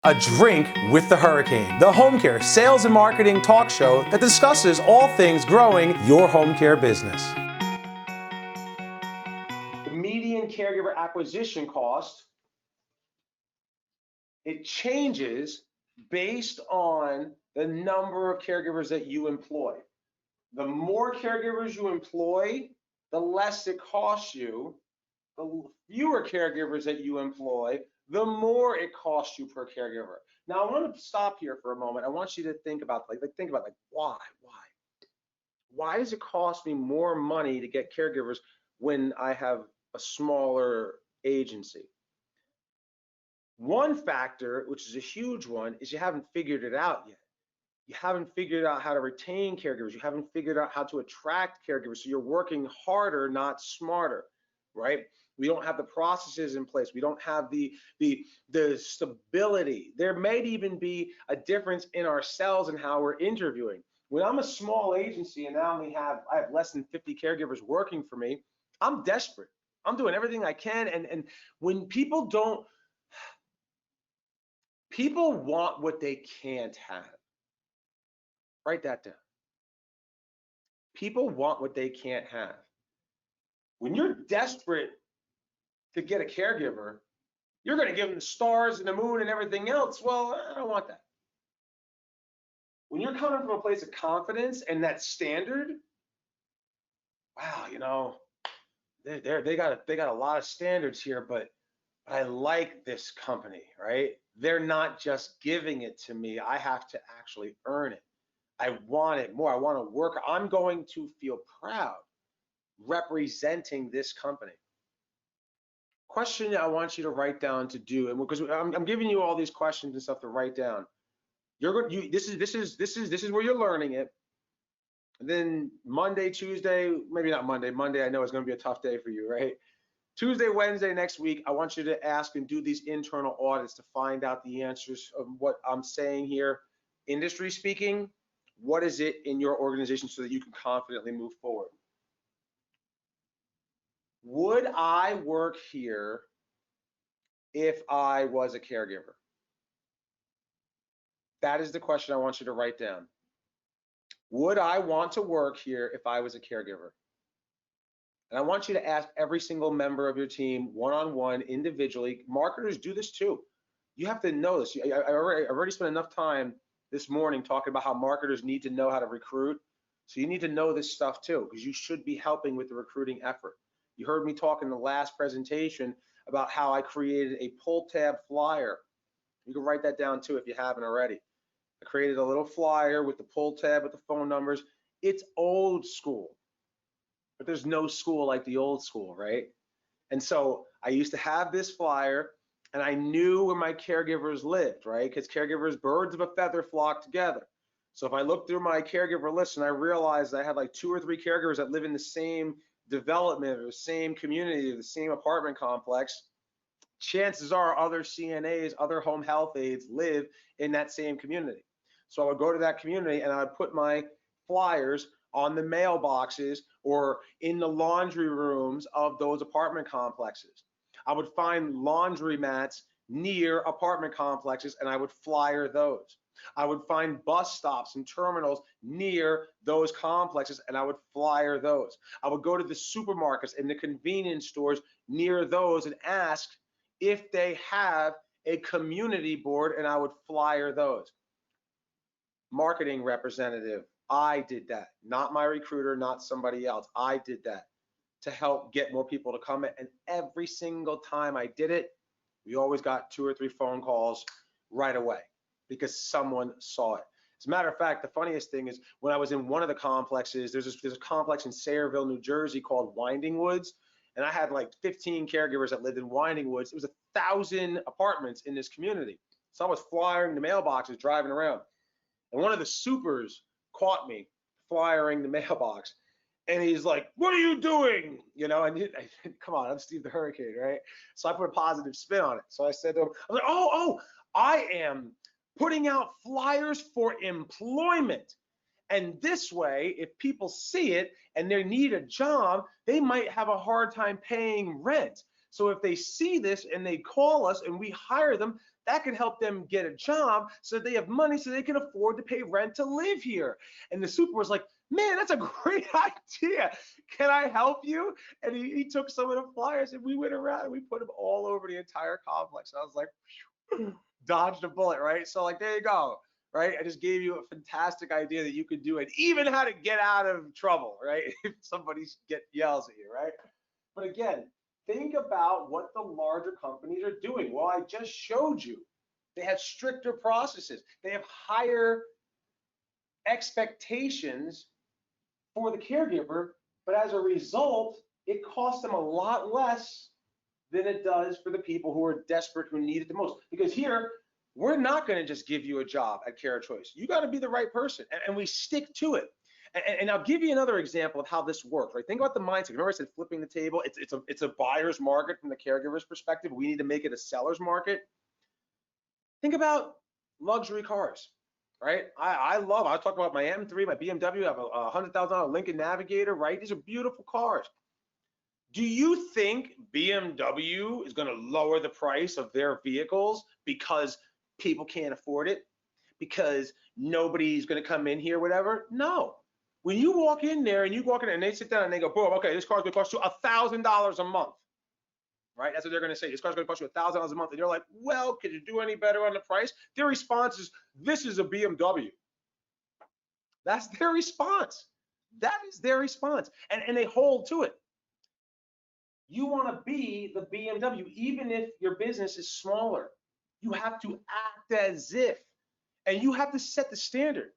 A Drink with the Hurricane, the home care sales and marketing talk show that discusses all things growing your home care business. The median caregiver acquisition cost, it changes based on the number of caregivers that you employ. The more caregivers you employ, the less it costs you. The fewer caregivers that you employ, the more it costs you per caregiver. Now, I want to stop here for a moment. I want you to think about why? Why does it cost me more money to get caregivers when I have a smaller agency? One factor, which is a huge one, is you haven't figured it out yet. You haven't figured out how to retain caregivers. You haven't figured out how to attract caregivers. So you're working harder, not smarter, right? We don't have the processes in place. We don't have the stability. There may even be a difference in ourselves and how we're interviewing. When I'm a small agency and I have less than 50 caregivers working for me, I'm desperate. I'm doing everything I can. And when people want what they can't have. Write that down. People want what they can't have. When you're desperate to get a caregiver, you're going to give them the stars and the moon and everything else. Well, I don't want that. When you're coming from a place of confidence and that standard, wow, they got a lot of standards here, but I like this company, right? They're not just giving it to me. I have to actually earn it. I want it more. I want to work. I'm going to feel proud representing this company. Question I want you to write down to do, and because I'm giving you all these questions and stuff to write down. This is where you're learning it. And then Monday, Tuesday, maybe not Monday. Monday I know is going to be a tough day for you, right? Tuesday, Wednesday next week, I want you to ask and do these internal audits to find out the answers of what I'm saying here. Industry speaking, what is it in your organization so that you can confidently move forward? Would I work here if I was a caregiver? That is the question I want you to write down. Would I want to work here if I was a caregiver? And I want you to ask every single member of your team, one-on-one, individually. Marketers do this too. You have to know this. I've already spent enough time this morning talking about how marketers need to know how to recruit. So you need to know this stuff too, because you should be helping with the recruiting effort. You heard me talk in the last presentation about how I created a pull tab flyer. You can write that down too if you haven't already. I created a little flyer with the pull tab with the phone numbers. It's old school, but there's no school like the old school, right? And so I used to have this flyer and I knew where my caregivers lived, right? Because caregivers, birds of a feather flock together. So if I looked through my caregiver list and I realized I had like 2 or 3 caregivers that live in the same development or the same community or the same apartment complex, chances are other CNAs, other home health aides live in that same community. So I would go to that community and I would put my flyers on the mailboxes or in the laundry rooms of those apartment complexes. I would find laundry mats near apartment complexes and I would flyer those. I would find bus stops and terminals near those complexes and I would flyer those. I would go to the supermarkets and the convenience stores near those and ask if they have a community board and I would flyer those. Marketing representative, I did that, not my recruiter, not somebody else. I did that to help get more people to come in. And every single time I did it, we always got 2 or 3 phone calls right away because someone saw it. As a matter of fact, the funniest thing is when I was in one of the complexes, there's a complex in Sayreville, New Jersey called Winding Woods. And I had like 15 caregivers that lived in Winding Woods. It was 1,000 apartments in this community. So I was flyering the mailboxes, driving around. And one of the supers caught me flyering the mailbox. And he's like, "What are you doing?" And come on, I'm Steve the Hurricane, right? So I put a positive spin on it. So I said to him, I was like, I am putting out flyers for employment. And this way, if people see it and they need a job, they might have a hard time paying rent. So if they see this and they call us and we hire them, that could help them get a job so that they have money so they can afford to pay rent to live here. And the super was like, man, that's a great idea. Can I help you? And he took some of the flyers and we went around and we put them all over the entire complex. I was like, dodged a bullet, right? So like, there you go, right? I just gave you a fantastic idea that you could do it, even how to get out of trouble, right? If somebody yells at you, right? But again, think about what the larger companies are doing. Well, I just showed you. They have stricter processes. They have higher expectations for the caregiver, but as a result, it costs them a lot less than it does for the people who are desperate, who need it the most. Because here, we're not going to just give you a job at Care Choice. You got to be the right person, and we stick to it. And I'll give you another example of how this works. Right? Think about the mindset. Remember I said flipping the table? It's a buyer's market from the caregiver's perspective. We need to make it a seller's market. Think about luxury cars, right? I talk about my M3, my BMW. I have a $100,000 Lincoln Navigator, right? These are beautiful cars. Do you think BMW is going to lower the price of their vehicles because people can't afford it? Because nobody's going to come in here, whatever? No. When you walk in there and you walk in and they sit down and they go, boom, okay, this car's going to cost you $1,000 a month, right? That's what they're going to say. This car's going to cost you $1,000 a month. And you're like, well, could you do any better on the price? Their response is, this is a BMW. That's their response. That is their response. And they hold to it. You want to be the BMW, even if your business is smaller. You have to act as if, and you have to set the standard.